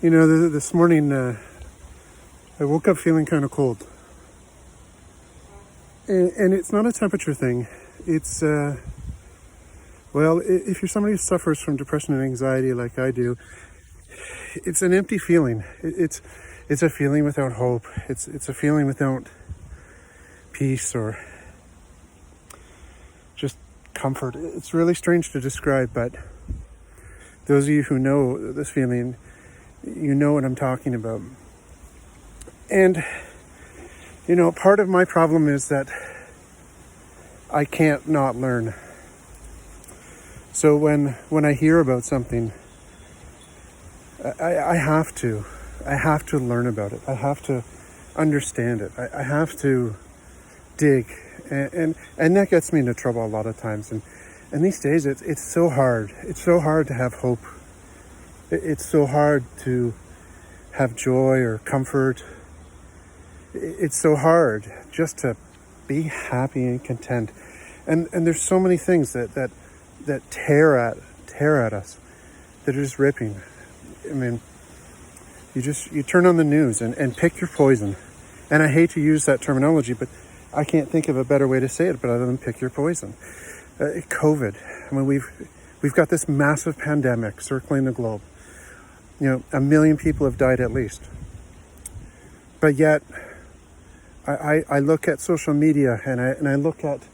This morning I woke up feeling kind of cold. And it's not a temperature thing. It's, if you're somebody who suffers from depression and anxiety like I do, it's an empty feeling. It's a feeling without hope. It's a feeling without peace or just comfort. It's really strange to describe, but those of you who know this feeling, you know what I'm talking about. And, part of my problem is that I can't not learn. So when I hear about something, I have to learn about it. I have to understand it. I have to dig. And that gets me into trouble a lot of times. And these days it's so hard. It's so hard to have hope. It's so hard to have joy or comfort. It's so hard just to be happy and content. And there's so many things that tear at us, that are just ripping. I mean, you turn on the news and pick your poison. And I hate to use that terminology, but I can't think of a better way to say it, but other than pick your poison. COVID. I mean, we've got this massive pandemic circling the globe. 1 million people have died at least. But yet, I look at social media and I look at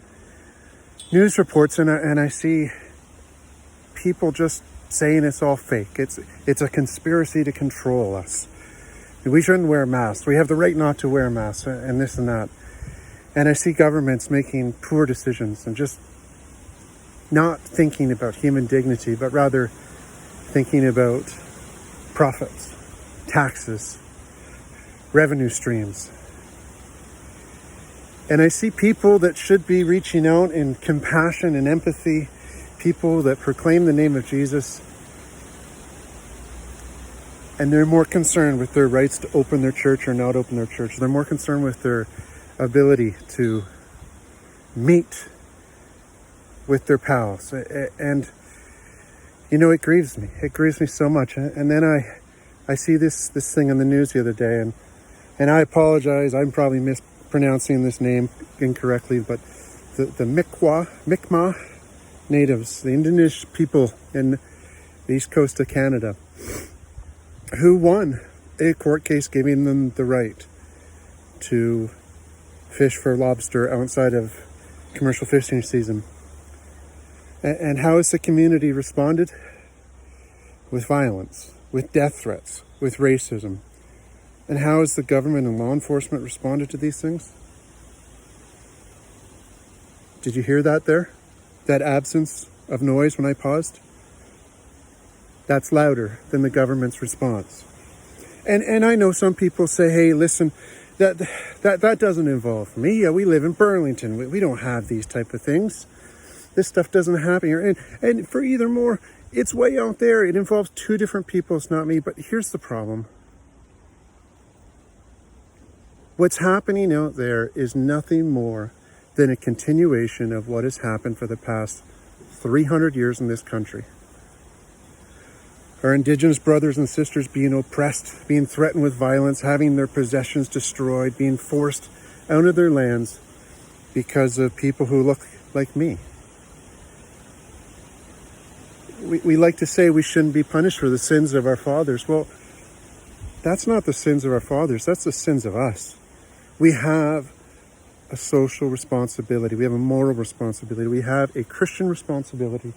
news reports and I see people just saying it's all fake. It's a conspiracy to control us. We shouldn't wear masks. We have the right not to wear masks and this and that. And I see governments making poor decisions and just not thinking about human dignity, but rather thinking about profits, taxes, revenue streams. And I see people that should be reaching out in compassion and empathy, people that proclaim the name of Jesus, and they're more concerned with their rights to open their church or not open their church. They're more concerned with their ability to meet with their pals. And it grieves me. It grieves me so much. And then I see this thing on the news the other day, and I apologize. I'm probably mispronouncing this name incorrectly, but the Mi'kmaq natives, the indigenous people in the east coast of Canada, who won a court case giving them the right to fish for lobster outside of commercial fishing season. And how has the community responded? With violence, with death threats, with racism. And how has the government and law enforcement responded to these things? Did you hear that there? That absence of noise when I paused? That's louder than the government's response. And I know some people say, hey, listen, that doesn't involve me. Yeah, we live in Burlington. We don't have these type of things. This stuff doesn't happen here. And for either more, it's way out there. It involves two different people. It's not me. But here's the problem. What's happening out there is nothing more than a continuation of what has happened for the past 300 years in this country. Our Indigenous brothers and sisters being oppressed, being threatened with violence, having their possessions destroyed, being forced out of their lands because of people who look like me. We like to say we shouldn't be punished for the sins of our fathers. Well, that's not the sins of our fathers. That's the sins of us. We have a social responsibility. We have a moral responsibility. We have a Christian responsibility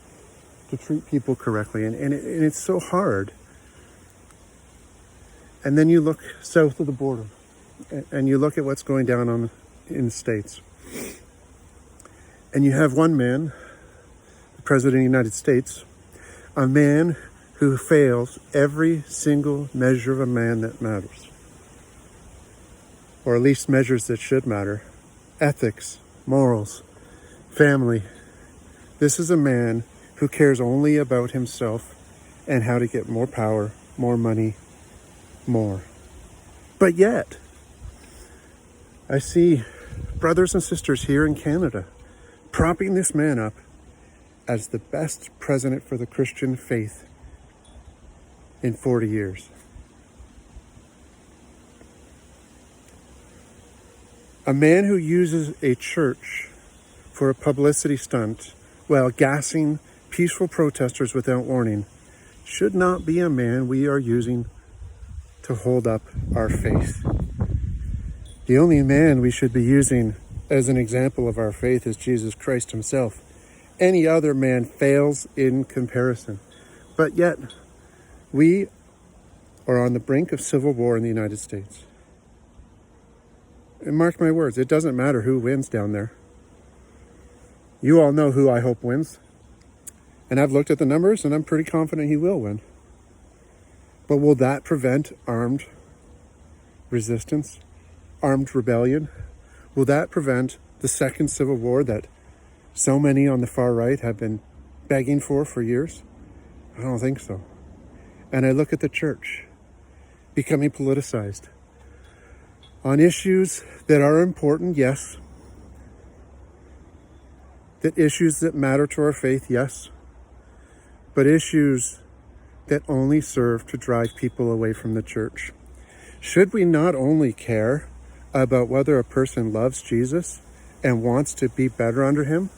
to treat people correctly. And it's so hard. And then you look south of the border and you look at what's going down in the States. And you have one man, the President of the United States, a man who fails every single measure of a man that matters. Or at least measures that should matter. Ethics, morals, family. This is a man who cares only about himself and how to get more power, more money, more. But yet, I see brothers and sisters here in Canada propping this man up as the best president for the Christian faith in 40 years. A man who uses a church for a publicity stunt while gassing peaceful protesters without warning should not be a man we are using to hold up our faith. The only man we should be using as an example of our faith is Jesus Christ himself. Any other man fails in comparison. But yet, we are on the brink of civil war in the United States. And mark my words, it doesn't matter who wins down there. You all know who I hope wins. And I've looked at the numbers and I'm pretty confident he will win. But will that prevent armed resistance, armed rebellion? Will that prevent the second civil war that so many on the far right have been begging for years? I don't think so. And I look at the church becoming politicized on issues that are important, yes. That issues that matter to our faith, yes. But issues that only serve to drive people away from the church. Should we not only care about whether a person loves Jesus and wants to be better under him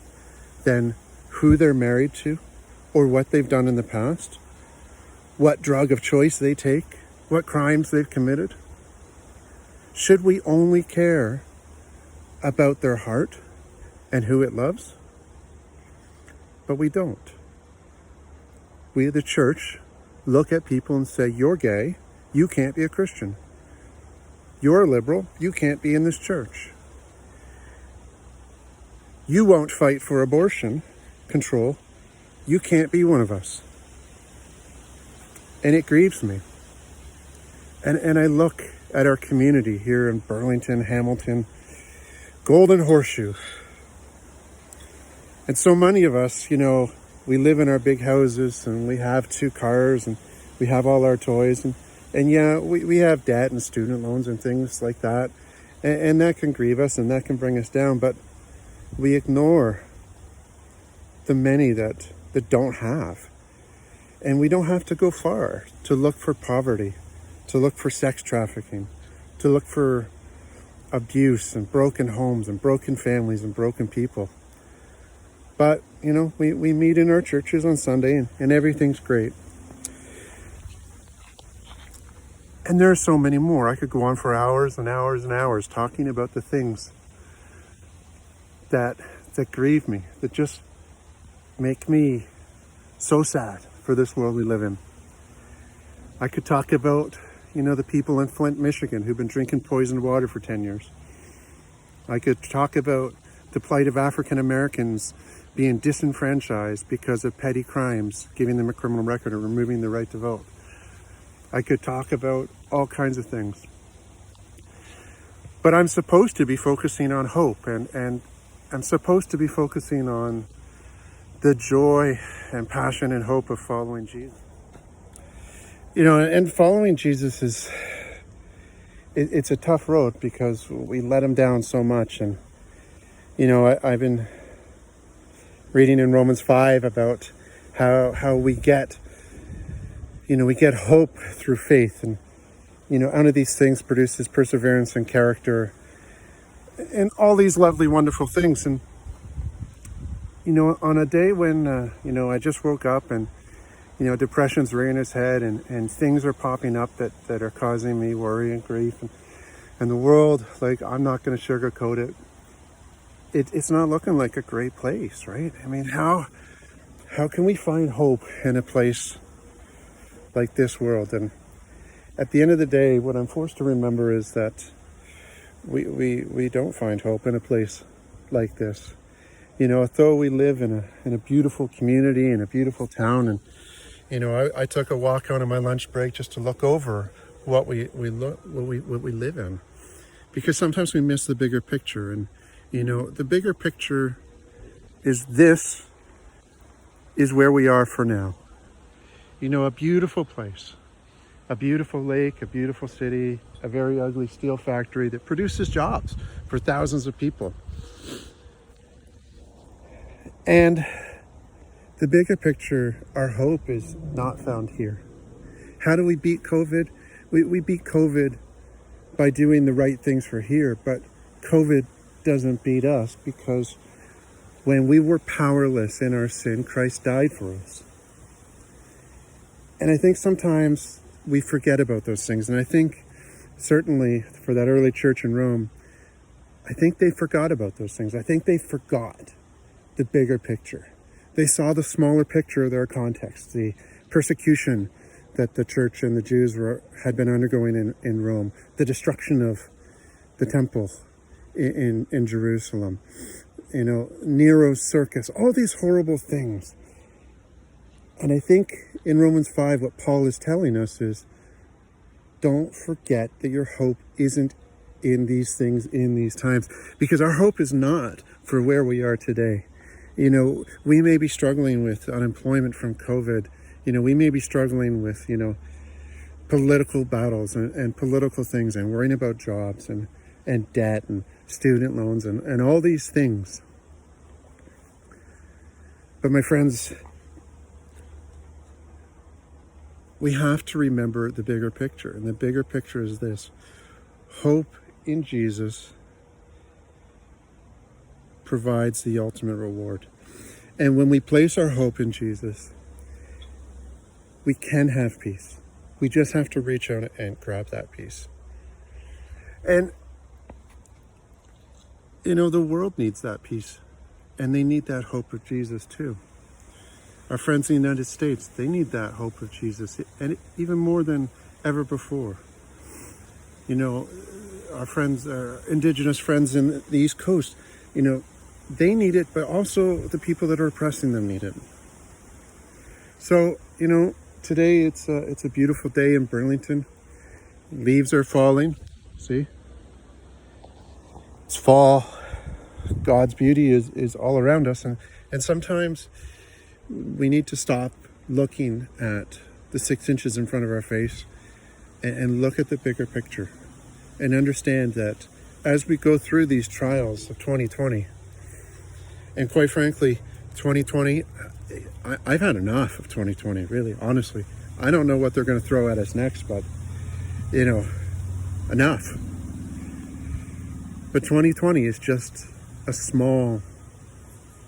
than who they're married to or what they've done in the past, what drug of choice they take, what crimes they've committed? Should we only care about their heart and who it loves? But we don't. We, the church, look at people and say, you're gay, you can't be a Christian. You're a liberal, you can't be in this church. You won't fight for abortion control, you can't be one of us. And it grieves me. And I look at our community here in Burlington, Hamilton, Golden Horseshoe. And so many of us, we live in our big houses and we have 2 cars and we have all our toys. And yeah, we have debt and student loans and things like that. And that can grieve us and that can bring us down. But we ignore the many that don't have. And we don't have to go far to look for poverty, to look for sex trafficking, to look for abuse and broken homes and broken families and broken people. But, we meet in our churches on Sunday and everything's great. And there are so many more. I could go on for hours and hours and hours talking about the things that grieve me, that just make me so sad for this world we live in. I could talk about, the people in Flint, Michigan who've been drinking poisoned water for 10 years. I could talk about the plight of African Americans being disenfranchised because of petty crimes, giving them a criminal record and removing the right to vote. I could talk about all kinds of things. But I'm supposed to be focusing on hope, and I'm supposed to be focusing on the joy and passion and hope of following Jesus. And following Jesus it's a tough road because we let him down so much. And, I've been reading in Romans 5 about how we get hope through faith. And, out of these things produces perseverance and character and all these lovely, wonderful things. And, on a day when, I just woke up and, depression's rearing its head and things are popping up that are causing me worry and grief. And the world, I'm not going to sugarcoat it. It's not looking like a great place, right? I mean, how can we find hope in a place like this world? And at the end of the day, what I'm forced to remember is that we don't find hope in a place like this. Though we live in a beautiful community, in a beautiful town, and I took a walk out on my lunch break just to look over what we live in, because sometimes we miss the bigger picture. And the bigger picture is where we are for now. A beautiful place, a beautiful lake, a beautiful city, a very ugly steel factory that produces jobs for thousands of people. And the bigger picture, our hope is not found here. How do we beat COVID? We beat COVID by doing the right things for here, but COVID doesn't beat us, because when we were powerless in our sin, Christ died for us. And I think sometimes we forget about those things. And I think certainly for that early church in Rome, I think they forgot about those things. I think they forgot the bigger picture. They saw the smaller picture of their context, the persecution that the church and the Jews had been undergoing in Rome, the destruction of the temple in Jerusalem, Nero's circus, all these horrible things. And I think in Romans 5, what Paul is telling us is, don't forget that your hope isn't in these things, in these times, because our hope is not for where we are today. We may be struggling with unemployment from COVID. We may be struggling with, political battles and political things, and worrying about jobs and debt and student loans and all these things. But my friends, we have to remember the bigger picture. And the bigger picture is this: hope in Jesus provides the ultimate reward. And when we place our hope in Jesus, we can have peace. We just have to reach out and grab that peace. And, the world needs that peace. And they need that hope of Jesus too. Our friends in the United States, they need that hope of Jesus, and even more than ever before. Our friends, our Indigenous friends in the East Coast, they need it, but also the people that are oppressing them need it. So, today it's a beautiful day in Burlington. Leaves are falling. See? It's fall. God's beauty is all around us. And sometimes we need to stop looking at the 6 inches in front of our face and look at the bigger picture, and understand that as we go through these trials of 2020, and quite frankly, 2020, I've had enough of 2020, really, honestly. I don't know what they're going to throw at us next, but, enough. But 2020 is just a small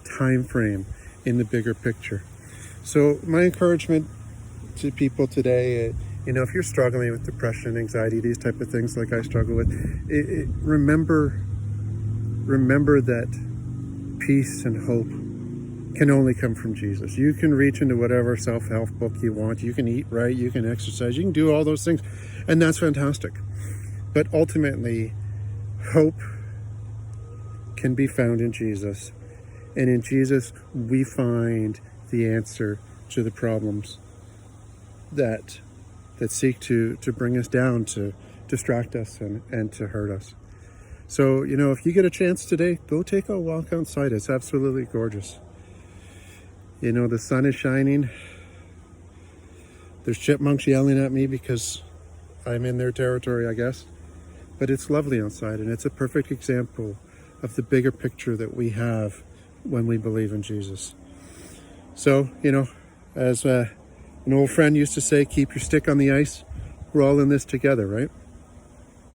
time frame in the bigger picture. So my encouragement to people today, if you're struggling with depression, anxiety, these type of things like I struggle with, remember that peace and hope can only come from Jesus. You can reach into whatever self-help book you want. You can eat right, you can exercise, you can do all those things, and that's fantastic. But ultimately, hope can be found in Jesus. And in Jesus, we find the answer to the problems that seek to bring us down, to distract us and to hurt us. So, if you get a chance today, go take a walk outside. It's absolutely gorgeous. The sun is shining. There's chipmunks yelling at me because I'm in their territory, I guess. But it's lovely outside, and it's a perfect example of the bigger picture that we have when we believe in Jesus. So, as an old friend used to say, keep your stick on the ice. We're all in this together, right?